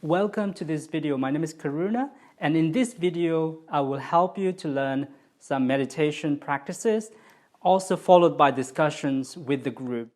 Welcome to this video. My name is Karuna, and in this video, I will help you to learn some meditation practices, also followed by discussions with the group.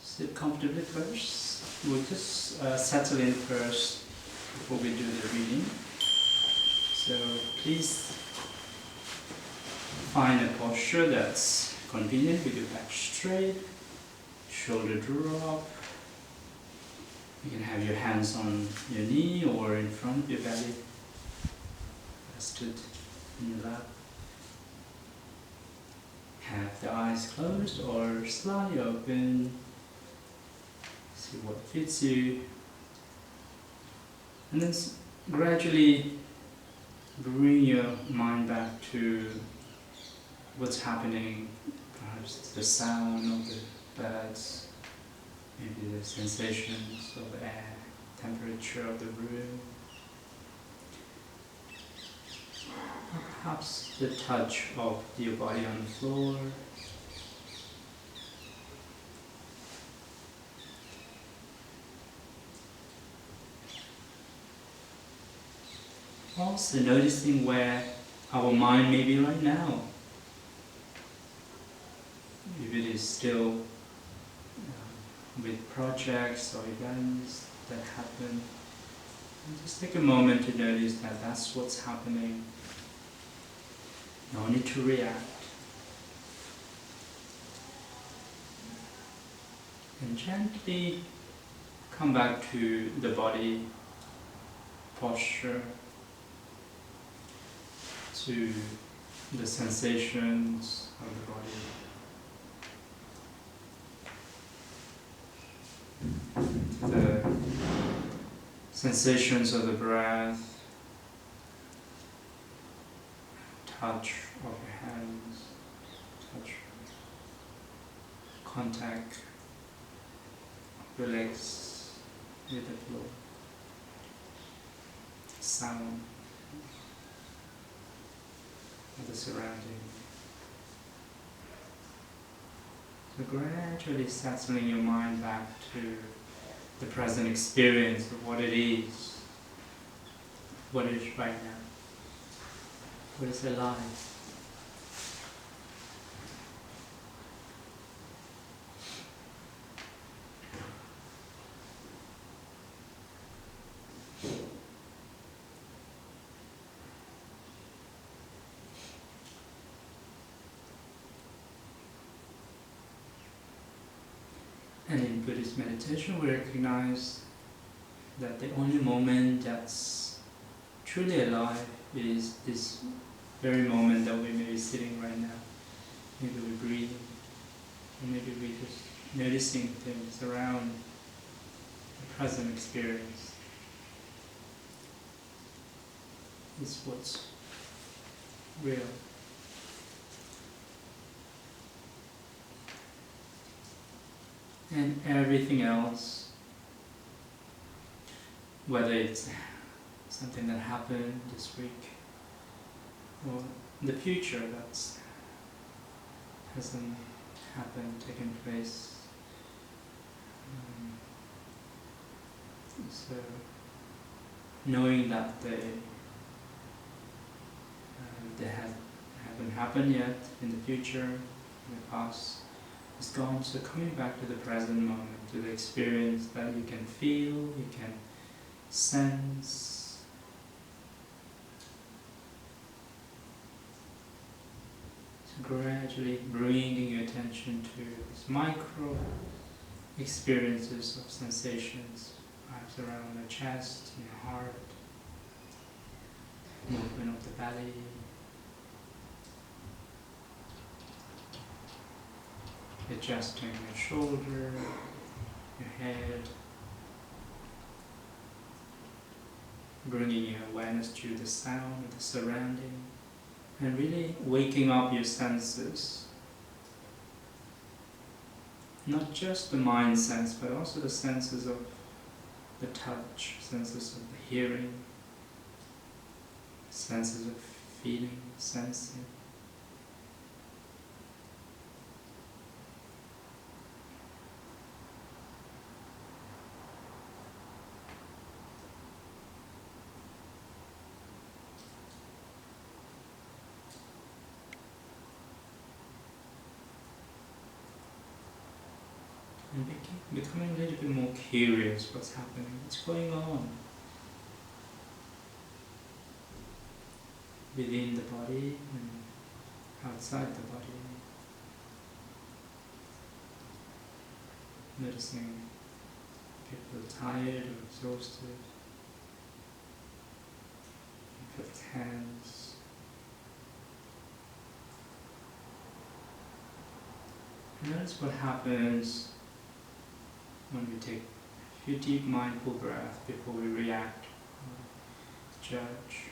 Sit comfortably first. We'll just settle in first before we do the reading. So please find a posture that's convenient with your back straight, shoulder drop. You can have your hands on your knee or in front of your belly, rested in your lap. Have the eyes closed or slightly open. See what fits you, and then gradually bring your mind back to what's happening, perhaps the sound of the birds, maybe the sensations of the air, temperature of the room, or perhaps the touch of your body on the floor. Also noticing where our mind may be right now. If it is still with projects or events that happen, just take a moment to notice that that's what's happening. No need to react. And gently come back to the body posture, to the sensations of the body, the sensations of the breath, touch of your hands, touch, contact of your legs with the floor, sound of the surrounding. So gradually settling your mind back to the present experience of what it is right now, what is alive. And in Buddhist meditation, we recognize that the only moment that's truly alive is this very moment that we may be sitting right now. Maybe we're breathing, or maybe we're just noticing things around the present experience. It's what's real. And everything else, whether it's something that happened this week or the future that hasn't happened, taken place. So knowing that they haven't happened yet in the future, in the past, is gone. So coming back to the present moment, to the experience that you can feel, you can sense. So gradually bringing your attention to these micro experiences of sensations, perhaps around the chest, in your heart, movement of the belly, adjusting your shoulder, your head, bringing your awareness to the sound, the surrounding, and really waking up your senses. Not just the mind sense, but also the senses of the touch, senses of the hearing, senses of feeling, sensing. And becoming a little bit more curious what's happening, what's going on within the body and outside the body. Noticing people tired or exhausted, you feel tense. Notice what happens when we take a few deep mindful breaths before we react or judge.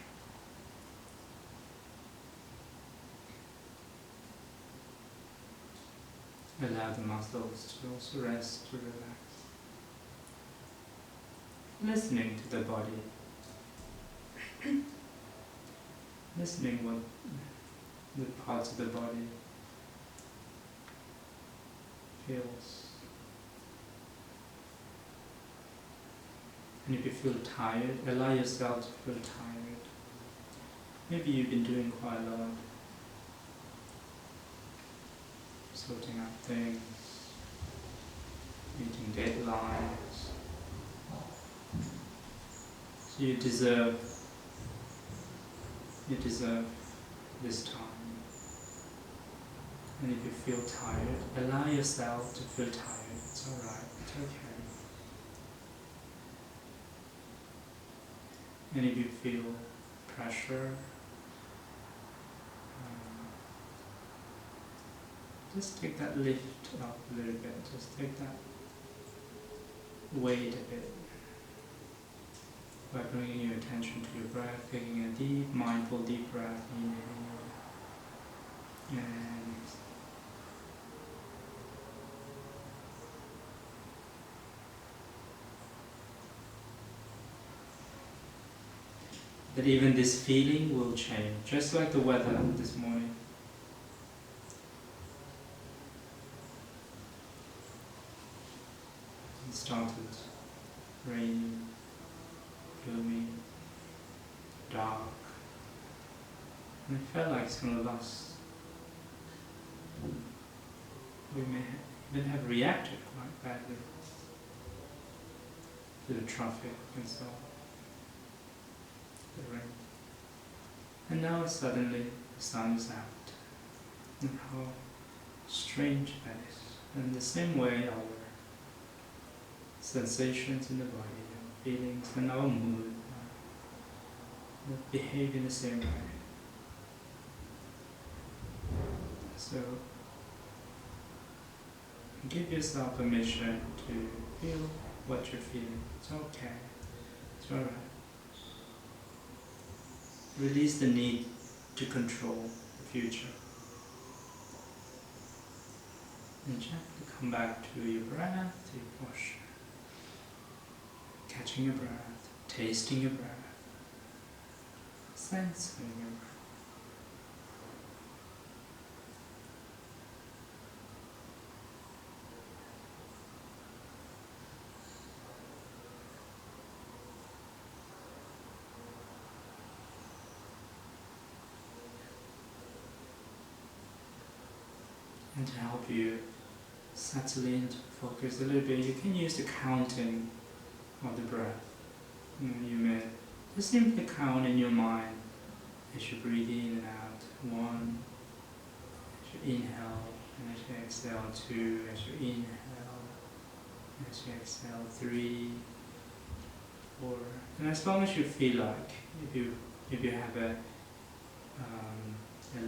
Allow the muscles to also rest, to relax. Listening to the body. Listening what the parts of the body feels. And if you feel tired, allow yourself to feel tired. Maybe you've been doing quite a lot. Sorting out things, meeting deadlines. So you deserve this time. And if you feel tired, allow yourself to feel tired. It's alright, it's okay. And if you feel pressure, just take that lift up a little bit, just take that weight a bit by bringing your attention to your breath, taking a deep, mindful, deep breath in and that even this feeling will change, just like the weather this morning. It started rainy, gloomy, dark, and it felt like some of us, we may even have reacted quite badly to the traffic and so on. The rain. And now suddenly the sun is out. And how strange that is. And in the same way our sensations in the body, our feelings and our mood behave in the same way. So give yourself permission to feel what you're feeling. It's okay. It's alright. Release the need to control the future. And gently come back to your breath, to your posture. Catching your breath, tasting your breath, sensing your breath. And to help you settle in, to focus a little bit, you can use the counting of the breath. You may just simply count in your mind as you breathe in and out. 1, as you inhale, and as you exhale. 2, as you inhale, and as you exhale. 3, 4, and as long as you feel like, if you have a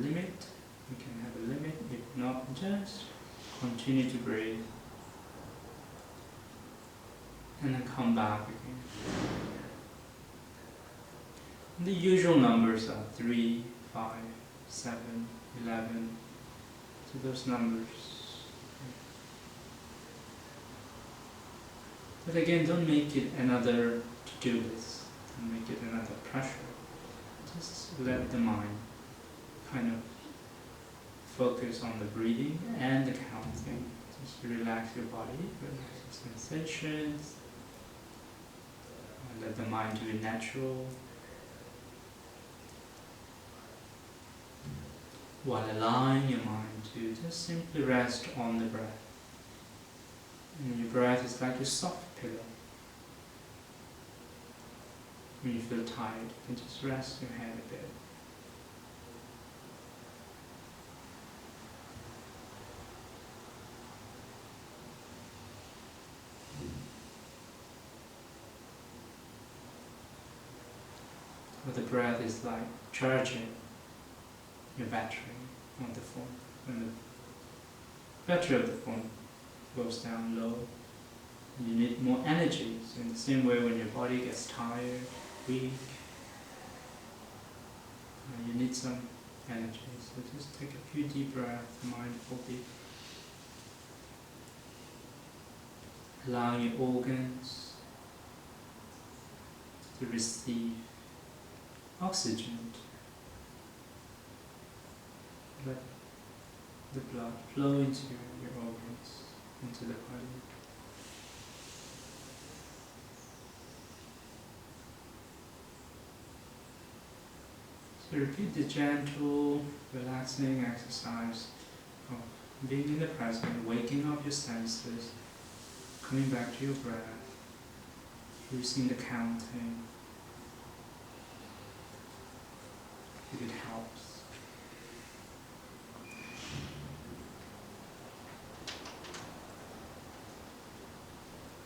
limit, you can have a limit. If not, just continue to breathe. And then come back again. The usual numbers are 3, 5, 7, 11. So those numbers. But again, don't make it another to-do list. Don't make it another pressure. Just let the mind kind of focus on the breathing and the counting. Just relax your body, relax your sensations. Let the mind do it natural. While allowing your mind to just simply rest on the breath. And your breath is like a soft pillow. When you feel tired, you can just rest your head a bit. But the breath is like charging your battery on the phone. When the battery of the phone goes down low, you need more energy. So in the same way, when your body gets tired, weak, you need some energy. So just take a few deep breaths, mindfully. Allowing your organs to receive oxygen. Let the blood flow into your organs, into the body. So repeat the gentle, relaxing exercise of being in the present, waking up your senses, coming back to your breath, using the counting, if it helps.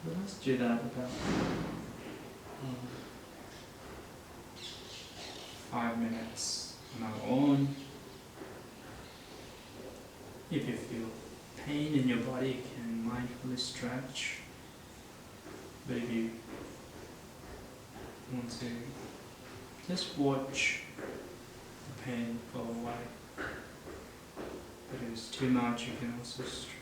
Let's do that about 5 minutes on our own. If you feel pain in your body, you can mindfully stretch. But if you want to just watch the pain go away, but if it's too much, you can also stretch.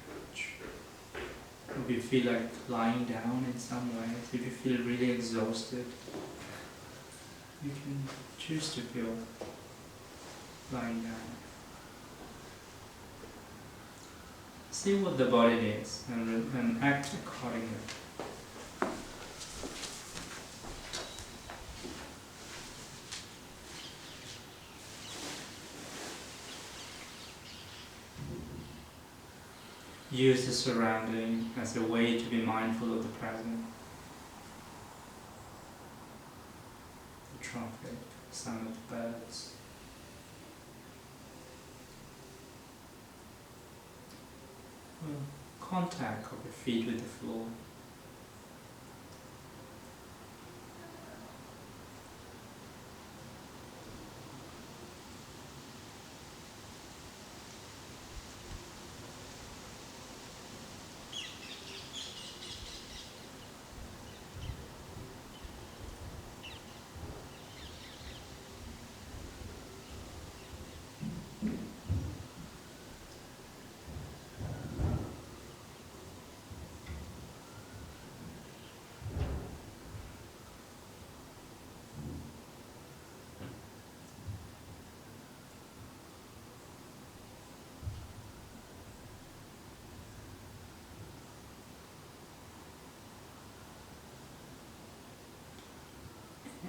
If you feel like lying down in some way, if you feel really exhausted, you can choose to feel lying down. See what the body needs and act accordingly. Use the surrounding as a way to be mindful of the present. The traffic, sound of the birds. Contact of your feet with the floor.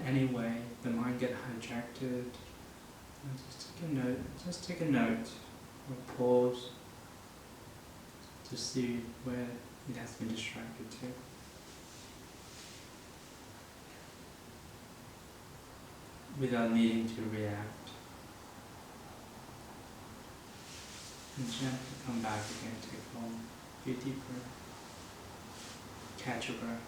Anyway, the mind get hijacked. Just take a note or pause to see where it has been distracted to. Without needing to react. And gently come back again, take long, few deep breaths. Catch your breath.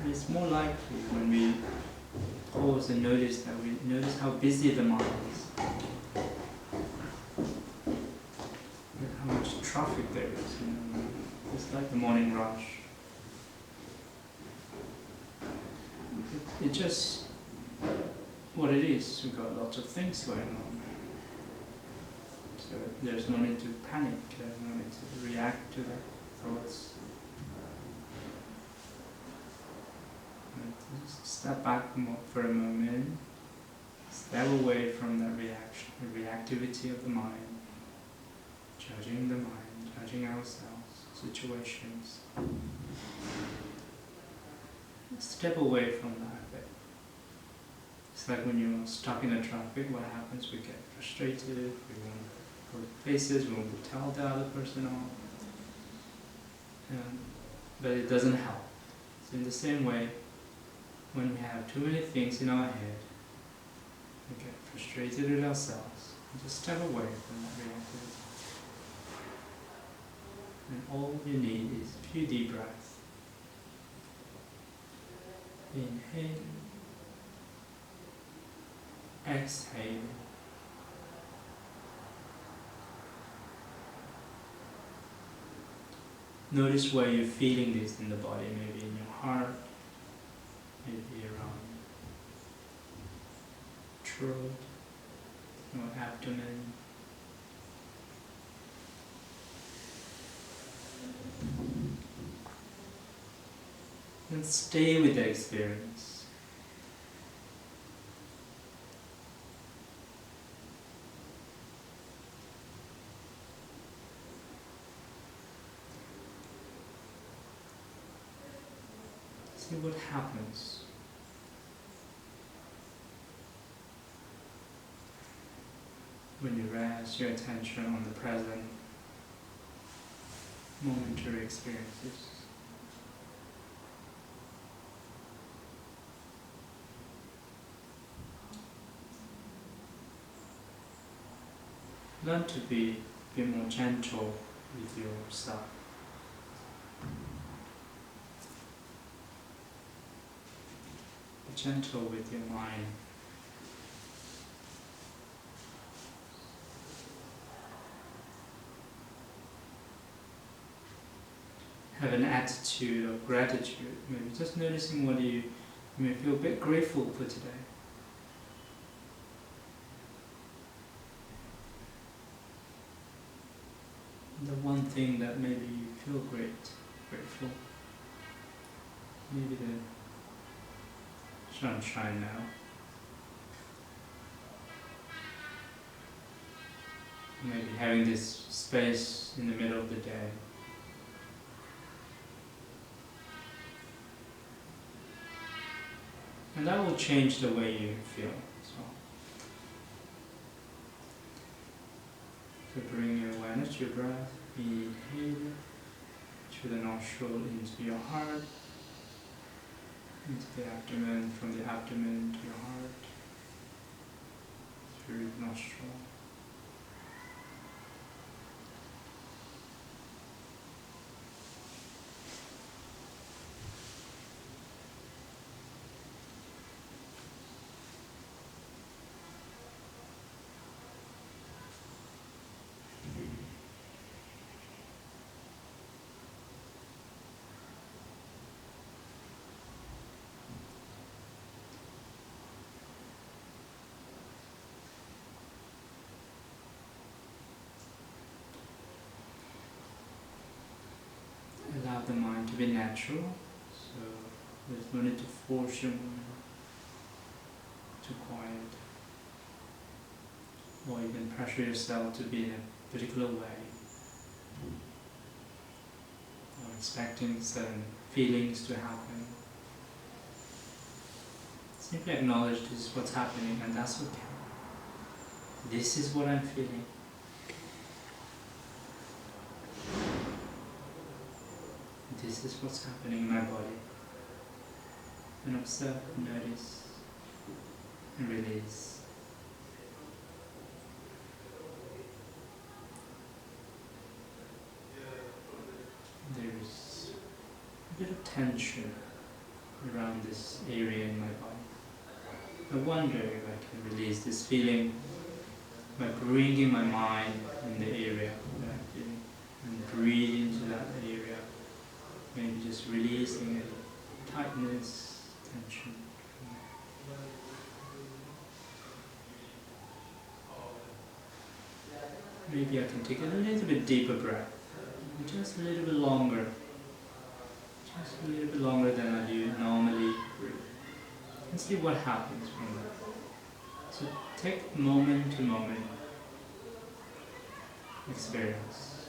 it's more likely when we pause and notice that we notice how busy the mind is, and how much traffic there is. It's like the morning rush. It just what it is. We've got lots of things going on. So there's no need to panic, there's no need to react to the thoughts. Just step back for a moment, step away from that reaction, the reactivity of the mind, judging the mind, judging ourselves, situations. Step away from that bit. It's like when you're stuck in the traffic, what happens? We get frustrated, we want to go places, we want to tell the other person off. But it doesn't help. So in the same way, when we have too many things in our head, we get frustrated with ourselves, and just step away from that reactivity. And all you need is a few deep breaths. Inhale, exhale. Notice where you're feeling this in the body, maybe in your heart, maybe around throat or abdomen. And stay with the experience. See what happens when you rest your attention on the present momentary experiences. Learn to be a bit more gentle with yourself. Be gentle with your mind. Have an attitude of gratitude, maybe just noticing what you may feel a bit grateful for today. The one thing that maybe you feel grateful. Maybe the sunshine now. Maybe having this space in the middle of the day. And that will change the way you feel as well. So bring your awareness to your breath. Inhale through the nostril into your heart, into the abdomen, from the abdomen to your heart, through the nostril. Allow the mind to be natural, so there's no need to force your mind to quiet, or even pressure yourself to be in a particular way, or expecting certain feelings to happen. Simply acknowledge this is what's happening, and that's okay. This is what I'm feeling. This is what's happening in my body. And observe, notice, and release. There is a bit of tension around this area in my body. I wonder if I can release this feeling by bringing my mind in the area that I'm feeling and breathe into that area. Maybe just releasing it, tightness, tension. Maybe I can take a little bit deeper breath, just a little bit longer, than I do normally breathe, and see what happens from that. So take moment to moment experience.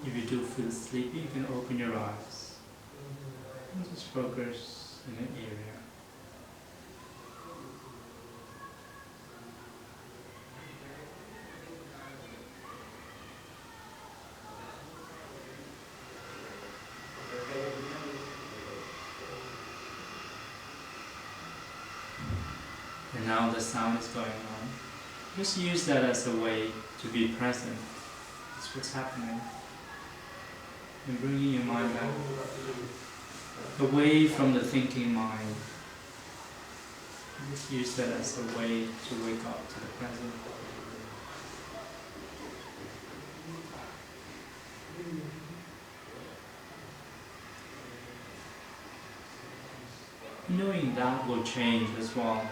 If you do feel sleepy, you can open your eyes and just focus in an area. And now the sound is going on. Just use that as a way to be present. That's what's happening. And bringing your mind back away from the thinking mind. Just use that as a way to wake up to the present. Knowing that will change as well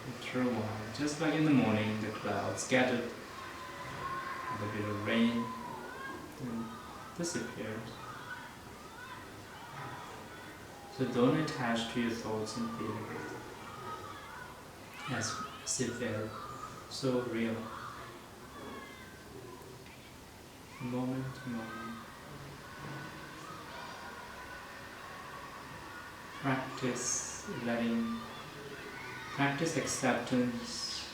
after a while. Just like in the morning, the clouds gathered, a bit of rain, and disappears. So don't attach to your thoughts and feelings as if they're so real. Moment to moment. Practice acceptance,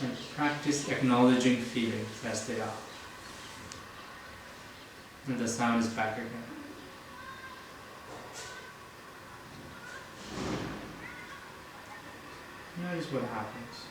and practice acknowledging feelings as they are. And the sound is back again. Notice what happens.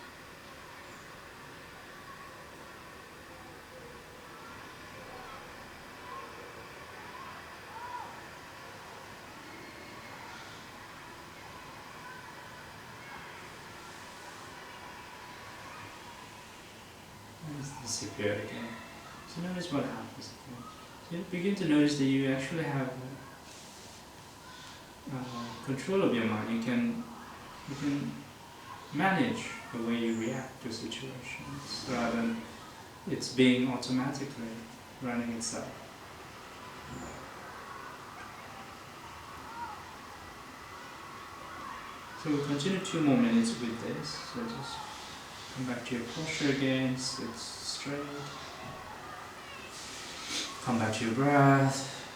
Disappear again. So notice what happens again. So you begin to notice that you actually have control of your mind. You can manage the way you react to situations rather than it's being automatically running itself. So we'll continue 2 more minutes with this. So just come back to your posture again, sit straight. Come back to your breath.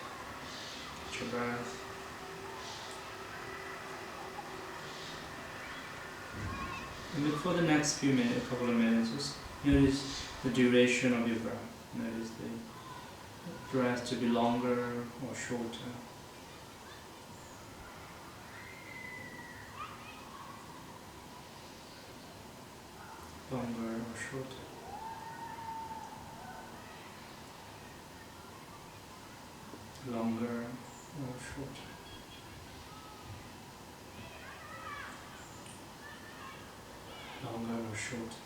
Catch your breath. And then for the next couple of minutes, just notice the duration of your breath. Notice the breath to be longer or shorter. Longer or shorter. Longer or shorter. Longer or shorter.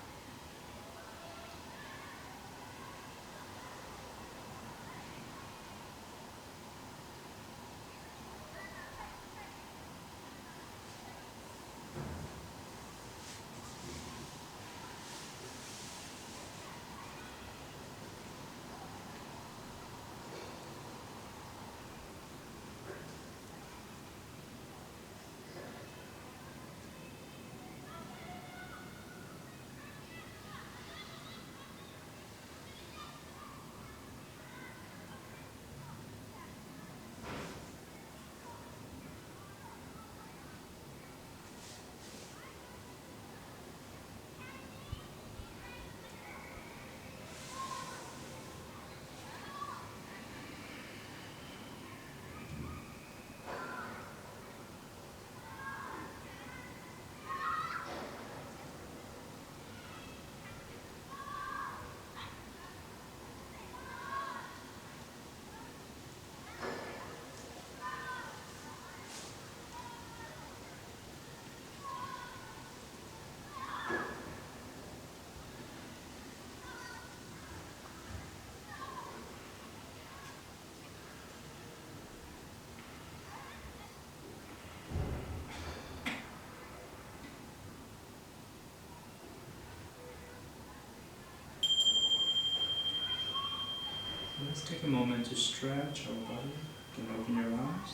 Let's take a moment to stretch our body. You can open your eyes.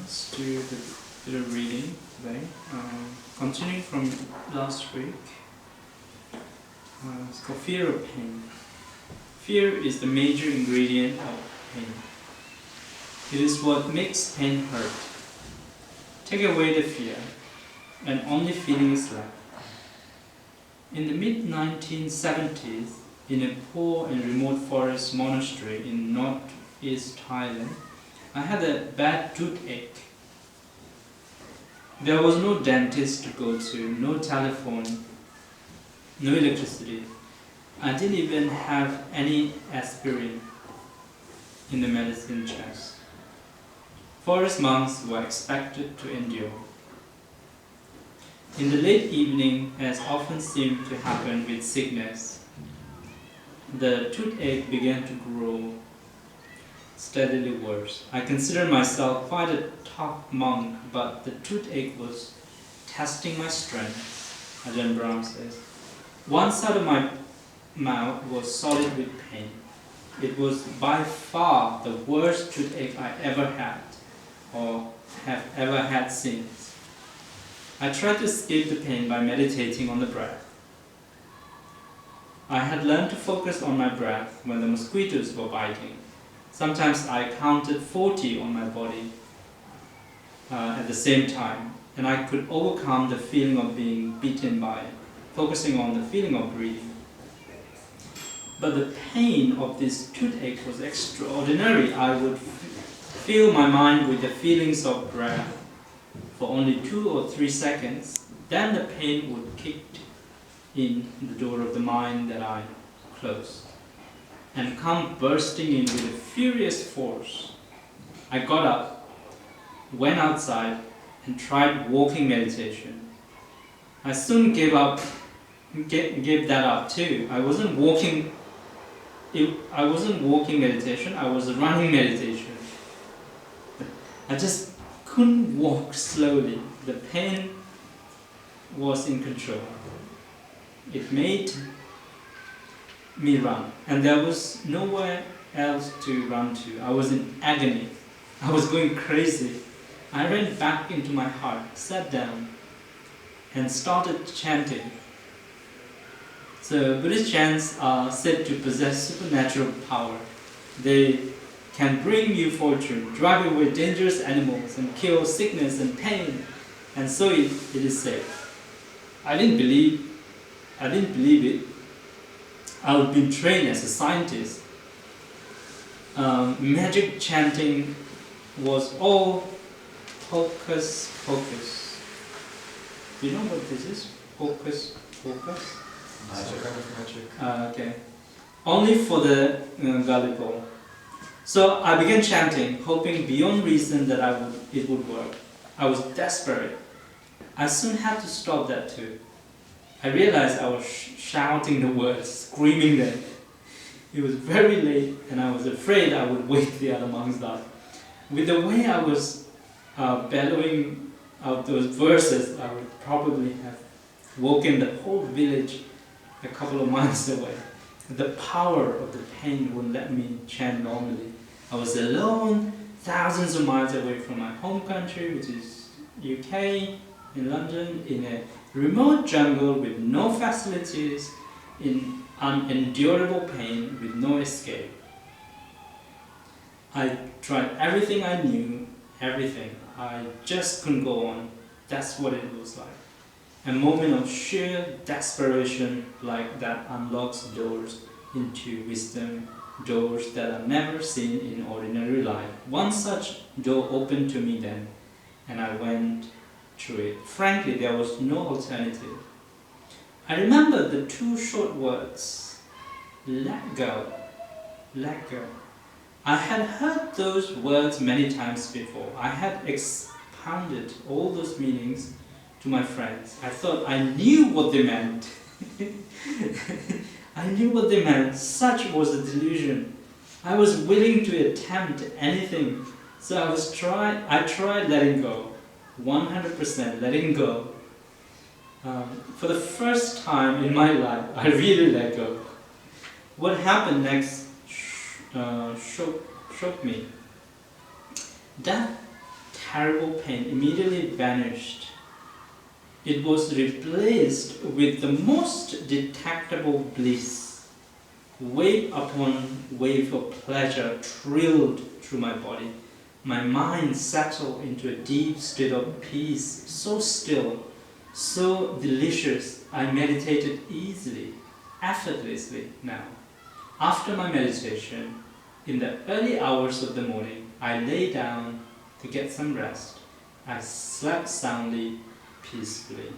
Let's do the bit of reading today. Continuing from last week, it's called fear of pain. Fear is the major ingredient of pain. It is what makes pain hurt. Take away the fear, and only feeling is left. In the mid-1970s, in a poor and remote forest monastery in northeast Thailand, I had a bad toothache. There was no dentist to go to, no telephone, no electricity. I didn't even have any aspirin in the medicine chest. Forest monks were expected to endure. In the late evening, as often seemed to happen with sickness, the toothache began to grow steadily worse. I considered myself quite a tough monk, but the toothache was testing my strength, Ajahn Brahm says. One side of my mouth was solid with pain. It was by far the worst toothache I ever had, or have ever had since. I tried to escape the pain by meditating on the breath. I had learned to focus on my breath when the mosquitoes were biting. Sometimes I counted 40 on my body at the same time, and I could overcome the feeling of being beaten by focusing on the feeling of breathing. But the pain of this toothache was extraordinary. I would fill my mind with the feelings of breath for only 2 or 3 seconds. Then the pain would kick in the door of the mind that I closed and come bursting in with a furious force. I got up, went outside, and tried walking meditation. I soon gave that up too. I wasn't walking meditation, I was running meditation. I just couldn't walk slowly. The pain was in control. It made me run, and there was nowhere else to run to. I was in agony. I was going crazy. I ran back into my heart, sat down, and started chanting. So Buddhist chants are said to possess supernatural power. They can bring you fortune, drive away dangerous animals, and kill sickness and pain, and so it is said. I didn't believe it. I've been trained as a scientist. Magic chanting was all hocus pocus. Do you know what this is? Hocus pocus? Magic. Okay. Only for the gullible. So I began chanting, hoping beyond reason that it would work. I was desperate. I soon had to stop that too. I realized I was shouting the words, screaming them. It was very late, and I was afraid I would wake the other monks up. With the way I was bellowing out those verses, I would probably have woken the whole village a couple of miles away. The power of the pain wouldn't let me chant normally. I was alone, thousands of miles away from my home country, which is UK, in London, in a remote jungle with no facilities, in unendurable pain with no escape. I tried everything I knew, everything. I just couldn't go on. That's what it was like. A moment of sheer desperation like that unlocks doors into wisdom, doors that are never seen in ordinary life. One such door opened to me then, and I went through it. Frankly, there was no alternative. I remember the 2 short words, let go, let go. I had heard those words many times before. I had expounded all those meanings to my friends. I thought I knew what they meant. I knew what they meant. Such was the delusion. I was willing to attempt anything. So I tried letting go. 100% letting go. For the first time in my life, I really let go. What happened next shocked me. That terrible pain immediately vanished. It was replaced with the most detectable bliss. Wave upon wave of pleasure thrilled through my body. My mind settled into a deep state of peace, so still, so delicious. I meditated easily, effortlessly now. After my meditation, in the early hours of the morning, I lay down to get some rest. I slept soundly, peacefully.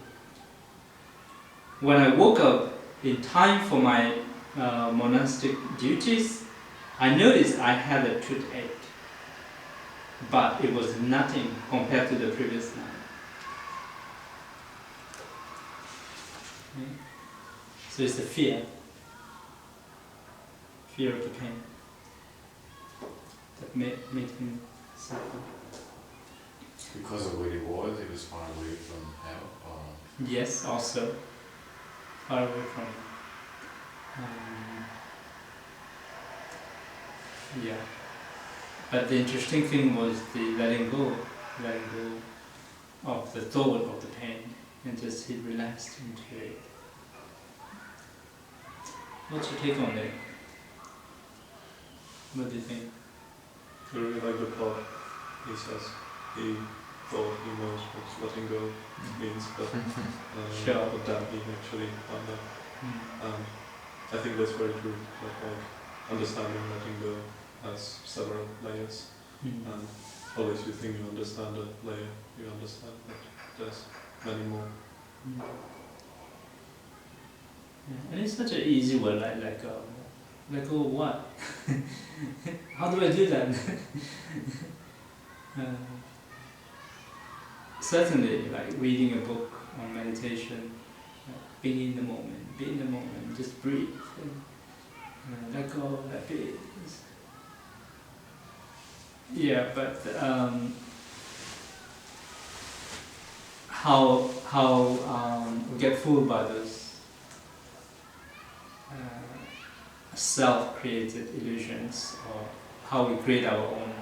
When I woke up in time for my monastic duties, I noticed I had a toothache, but it was nothing compared to the previous night. So it's the fear of the pain that made him suffer. Because of where he was far away from hell? Or? Yes, also far away from. Yeah. But the interesting thing was the letting go of the thought of the pain, and just he relaxed into it. What's your take on it? What do you think? I really like the part he says. He thought he knows what letting go means, but sure. what that means actually. And I think that's very true. Like understanding letting go has several layers, and always you think you understand a layer, you understand that there's many more. Yeah. And it's such an easy word, like let go. Let go of what? How do I do that? Certainly, like reading a book on meditation, being in the moment, just breathe. Let go, let be. Yeah, but how we get fooled by those self-created illusions, or how we create our own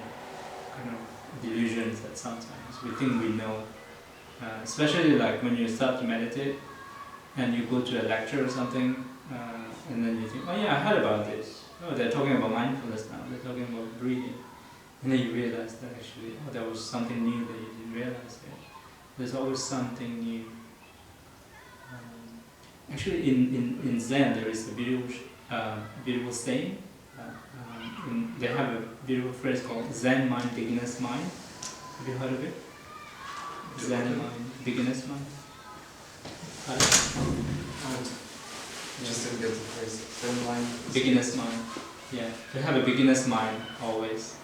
kind of delusions that sometimes we think we know. Especially like when you start to meditate and you go to a lecture or something, and then you think, oh yeah, I heard about this. Oh, they're talking about mindfulness now, they're talking about breathing. And then you realize that actually, oh, there was something new that you didn't realize there. There's always something new. Actually, in Zen, there is a beautiful saying. They have a beautiful phrase called Zen mind, beginner's mind. Have you heard of it? Zen mind, beginner's mind. Just didn't get the phrase. Zen mind. Beginner's mind. Yeah, to have a beginner's mind always.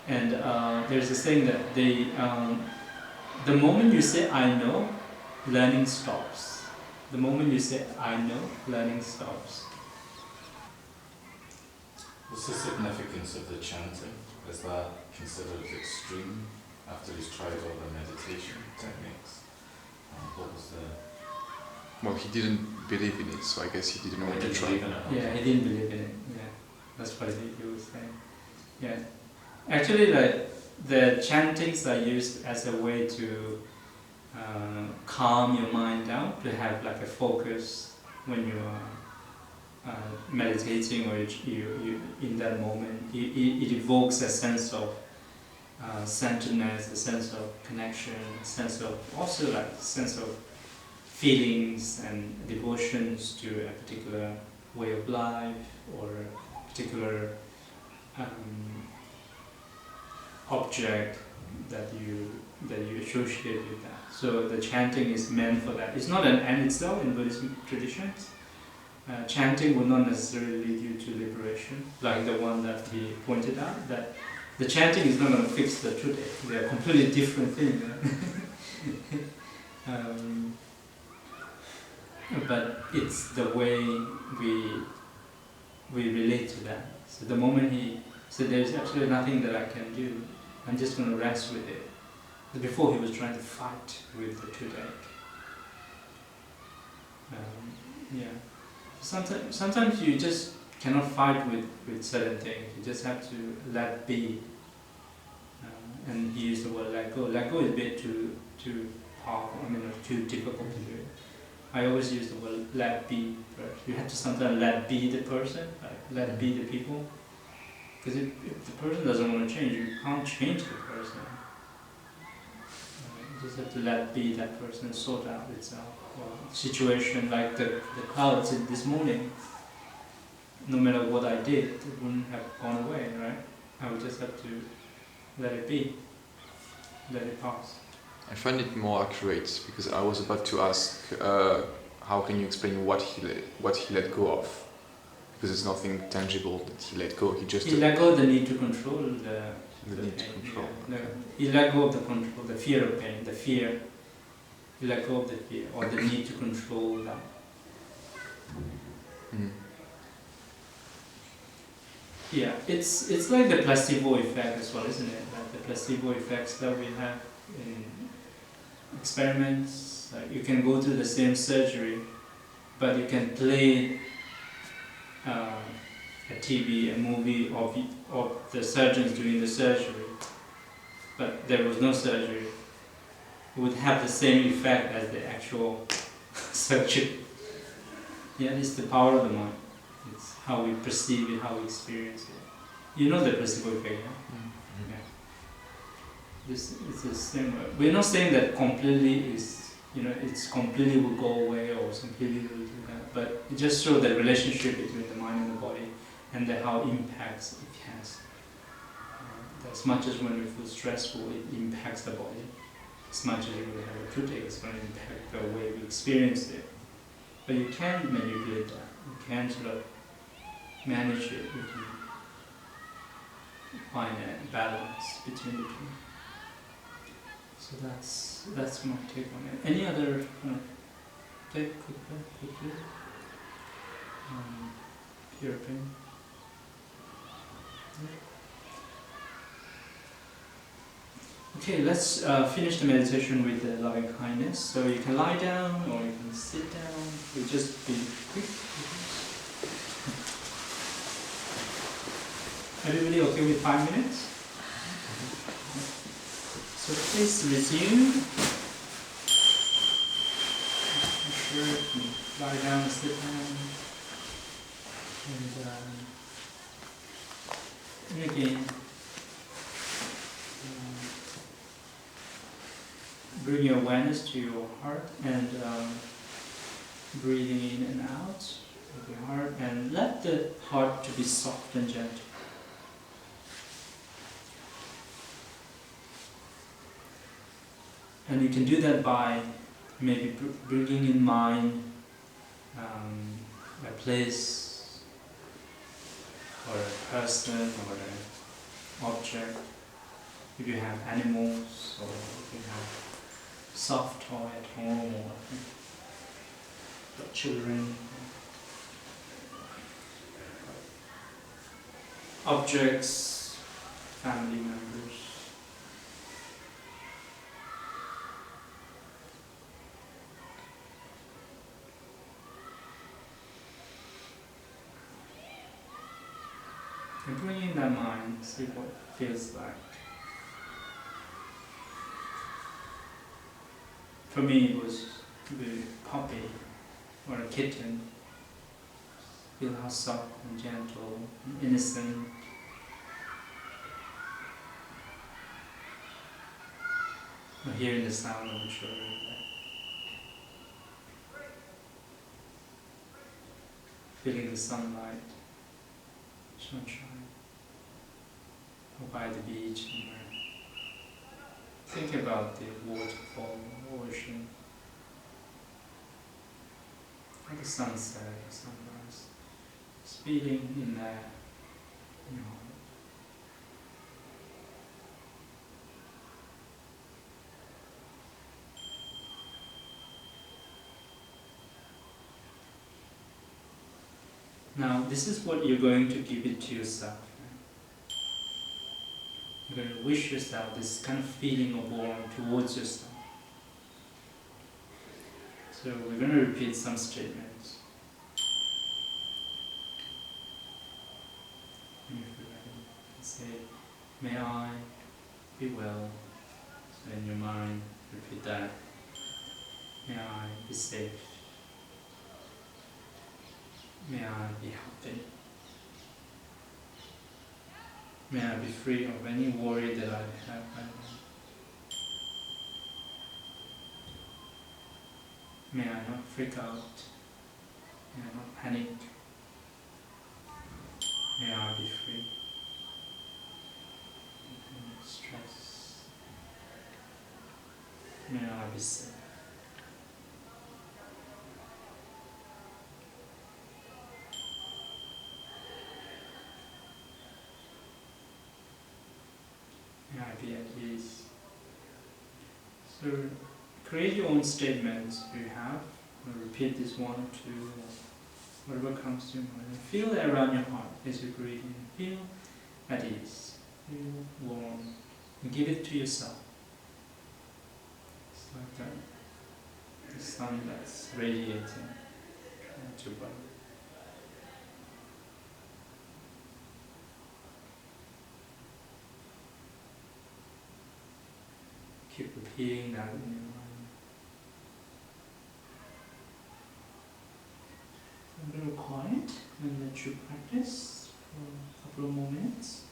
And there's a saying that the moment you say I know, learning stops. The moment you say I know, learning stops. What's the significance of the chanting? Is that considered extreme after he's tried all the meditation techniques? What was the... Well, he didn't believe in it, so I guess he didn't want to try. Yeah, he didn't believe in it. Yeah, that's what he was saying. Yeah, actually, like the chantings are used as a way to calm your mind down, to have like a focus when you are meditating, or you in that moment. It evokes a sense of centeredness, a sense of connection, a sense of also like a sense of feelings and devotions to a particular way of life or a particular object that you associate with that. So the chanting is meant for that. It's not an end itself in Buddhist traditions. chanting will not necessarily lead you to liberation, like the one that he pointed out, that the chanting is not going to fix the toothache. They are completely different things. But it's the way we relate to that. So the moment he said, there's absolutely nothing that I can do, I'm just going to rest with it. But before he was trying to fight with the toothache. Yeah. Sometimes you just cannot fight with certain things. You just have to let be. And he used the word let go. Let go is a bit too powerful. Too difficult to do. I always use the word let be first. You have to sometimes let be the person, like let be the people. Because if the person doesn't want to change, you can't change the person. You just have to let be that person and sort out itself. Or situation like the clouds this morning, no matter what I did, it wouldn't have gone away, right? I would just have to let it be, let it pass. I find it more accurate because I was about to ask, how can you explain what he let go of? Because it's nothing tangible that he let go. He let go of the need to control the need pain. to control. Yeah. He let go of the control, the fear of pain, the fear. He let go of the fear or the need to control that. Mm. Yeah, it's like the placebo effect as well, isn't it? Like the placebo effects that we have in experiments. Like you can go through the same surgery, but you can play a TV, a movie of the surgeons doing the surgery, but there was no surgery. It would have the same effect as the actual surgery. Yeah, it's the power of the mind. It's how we perceive it, how we experience it. You know the placebo effect, yeah? Mm-hmm. Yeah. It's the same way. We're not saying that completely is, it's completely will go away or completely will do that, but it just shows the relationship between the mind and the body and how impacts it has. As much as when we feel stressful, it impacts the body. As much as when we have a toothache, it's going to impact the way we experience it. But you can manipulate that. You can sort of manage it. You can find a balance between the two. So that's my take on it. Any other take quickly? Your opinion? Okay, let's finish the meditation with the loving kindness. So you can lie down or you can sit down. We'll just be quick. Everybody okay with 5 minutes? So please resume. Make sure you lie down and sit down. And again, bring your awareness to your heart and breathing in and out of your heart, and let the heart to be soft and gentle. And you can do that by maybe bringing in mind a place or a person or an object. If you have animals or if you have soft toy at home or children, objects, family members. And bring in that mind, see what it feels like. For me, it was the puppy or a kitten. Feel how soft and gentle and innocent. Or hearing the sound of the children. Feeling the sunlight, sunshine. Or by the beach somewhere. Think about the waterfall, ocean, or the sunset or sunrise. this feeling in there, you know. Now, this is what you're going to give it to yourself. You're going to wish yourself this kind of feeling of warmth towards yourself. So we're going to repeat some statements. If you're ready, say, may I be well. So in your mind, repeat that. May I be safe. May I be healthy. May I be free of any worry that I have right now. May I not freak out. May I not panic. May I be free of any stress. May I be safe. May I be at ease. So create your own statements you have. Repeat this 1 or 2, whatever comes to your mind. And feel it around your heart as you breathe in. Feel at ease. Feel warm. And give it to yourself. It's like the sun that's radiating at your body. Keep repeating that in your mind. A little quiet and let you practice for a couple of more minutes.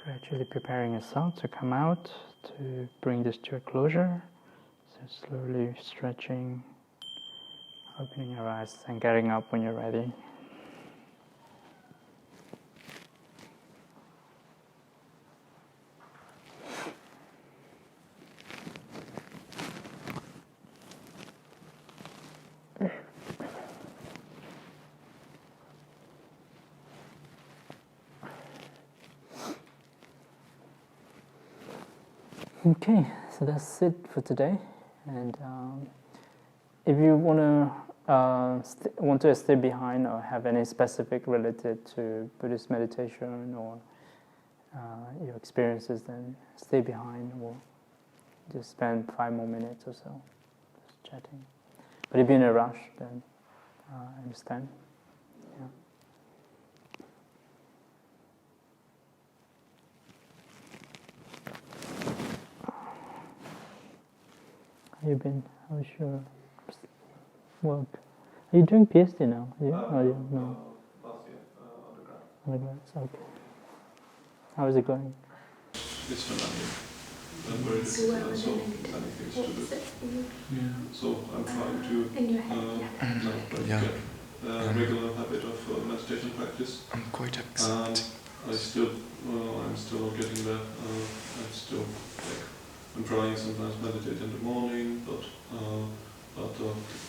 Gradually preparing yourself to come out, to bring this to a closure. So slowly stretching Opening your eyes and getting up when you're ready. Okay, so that's it for today. And if you want to stay behind or have any specific related to Buddhist meditation or your experiences, then stay behind or just spend 5 more minutes or so just chatting. But if you're in a rush, then I understand. Yeah. How you been? How's your work? Are you doing PhD now? No. Last year, Undergrad. Okay. How is it going? it's demanding and very difficult, and so many things to do. Yeah. So I'm trying to get a regular habit of meditation practice. I'm quite And I'm still not getting there. I'm trying sometimes meditate in the morning, but it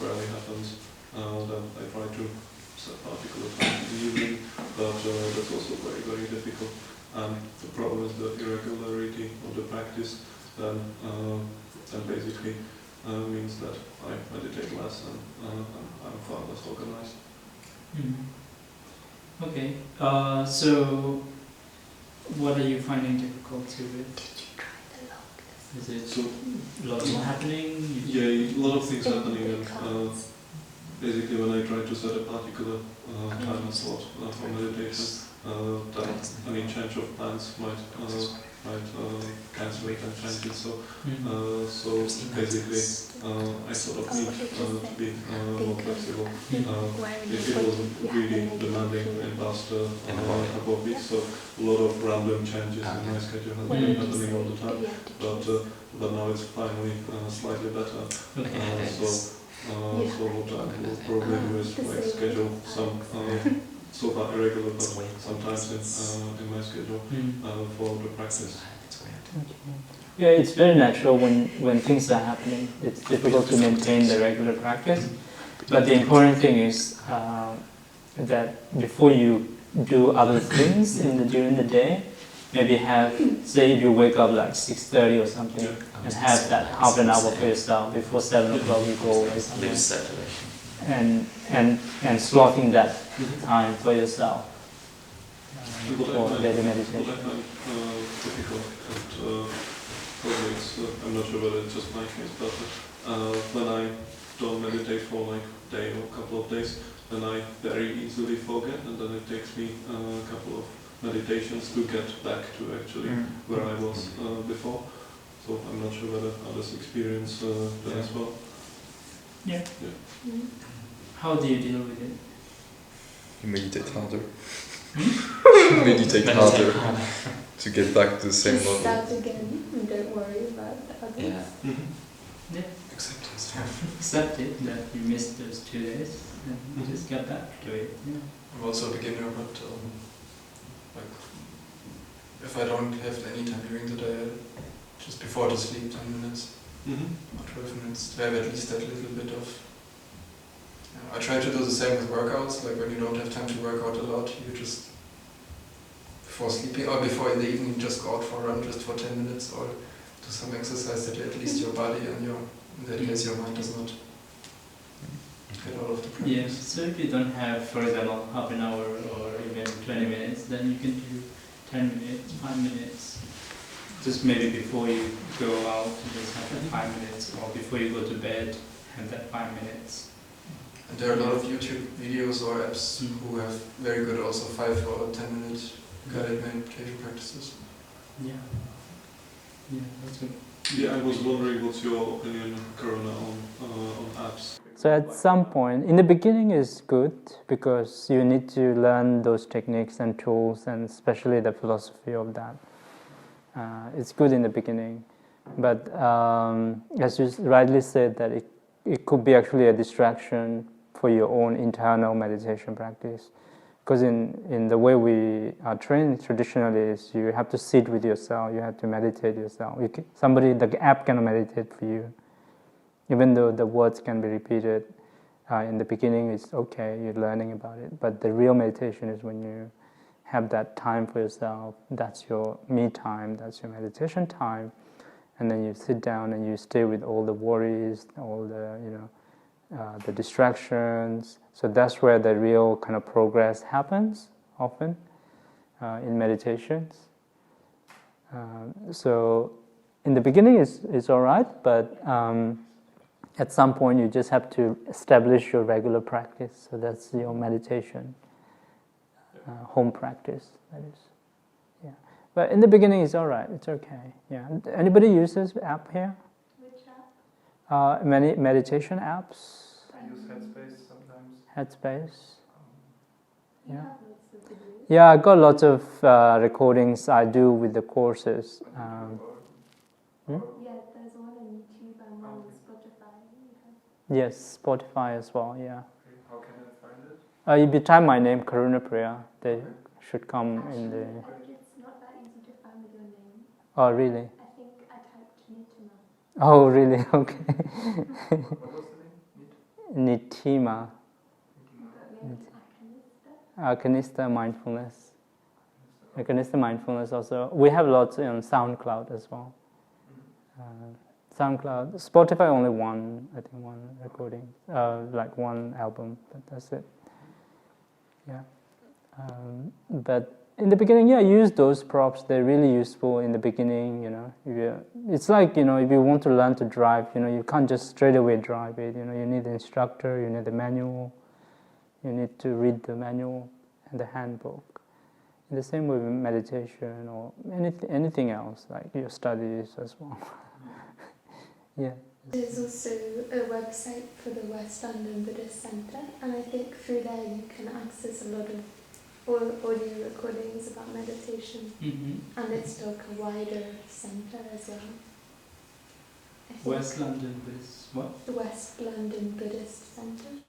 rarely happens. Then I try to set particular time in the evening, but that's also very, very difficult. And the problem is the irregularity of the practice. Then basically means that I meditate less and I'm far less organized. Mm-hmm. Okay. So, what are you finding difficult to it? Is it a lot more happening? Yeah, a lot of things happening, and basically when I try to set a particular time and slot for meditation, then change of plans might cancel it and change it. So basically I sort of need to be more flexible. It wasn't really demanding in the past couple of weeks, so a lot of random changes in my schedule has been happening all the time, but now it's finally slightly better. So what I will probably do is schedule some so far irregular, but sometimes in my schedule for the practice. Yeah, it's very natural when things are happening. It's difficult to maintain the regular practice. But the important thing is that before you do other things during the day, maybe say if you wake up like 6:30 or something, and have that half an hour for yourself before 7 o'clock you go away somewhere. And slotting that time for yourself for daily meditation. What I find difficult, and probably I'm not sure whether it's just my case, but when I don't meditate for like a day or a couple of days, then I very easily forget, and then it takes me a couple of meditations to get back to actually where I was before. So I'm not sure whether others experience that as well. Yeah. How do you deal with it? You meditate harder. Meditate harder to get back to the same level. Start again and don't worry about the others. Yeah. Yeah. Acceptance. Accept it that you missed those 2 days and you just get back to it. Yeah. I'm also a beginner, but if I don't have any time during the day, just before to sleep, 10 minutes or 12 minutes, to have at least that little bit of. I try to do the same with workouts, like when you don't have time to work out a lot, you just, before sleeping or before in the evening, just go out for a run just for 10 minutes or do some exercise that at least your body and in that case your mind does not get out of the practice. Yeah, so if you don't have, for example, half an hour or even 20 minutes, then you can do 10 minutes, 5 minutes. Just maybe before you go out, just have that 5 minutes, or before you go to bed, have that 5 minutes. And there are a lot of YouTube videos or apps who have very good also 5 or 10 minute guided meditation practices. Yeah. Yeah, that's good. Yeah, I was wondering what's your opinion, Corona, on apps? So at some point, in the beginning is good because you need to learn those techniques and tools and especially the philosophy of that. It's good in the beginning, but as you rightly said that it could be actually a distraction for your own internal meditation practice. Because in the way we are trained traditionally is you have to sit with yourself, you have to meditate yourself. The app can meditate for you. Even though the words can be repeated in the beginning, it's okay, you're learning about it. But the real meditation is when you have that time for yourself. That's your me time, that's your meditation time. And then you sit down and you stay with all the worries, all the distractions. So that's where the real kind of progress happens often in meditations. So in the beginning it's all right, but at some point you just have to establish your regular practice. So that's your meditation, home practice, that is. Yeah. But in the beginning it's all right, it's okay. Yeah. Anybody uses app here? Which app? Many meditation apps. I use Headspace sometimes. Headspace. You Yeah. have lots of videos. Yeah, I got lots of recordings I do with the courses. Yeah, there's one on YouTube and one on Spotify. Yes, Spotify as well, yeah. How can I find it? If you type my name, Karuna Priya, they should come in the... I think it's not that easy to find with your name. Oh, really? I think I typed Nitima. Oh, really? Okay. What was the name? Nitima. But maybe Akanista. Akanista mindfulness. Akanista mindfulness also. We have lots on SoundCloud as well. SoundCloud. Spotify only one recording. Like one album, but that's it. Yeah. But in the beginning, use those props. They're really useful in the beginning, It's like, if you want to learn to drive, you can't just straight away drive it. You need the instructor, you need the manual. You need to read the manual and the handbook. In the same way with meditation or anything else, like your studies as well. Yeah. There's also a website for the West London Buddhist Centre, and I think through there you can access a lot of audio recordings about meditation, and it's like a wider centre as well. I think West London Buddhist, what? the West London Buddhist Centre.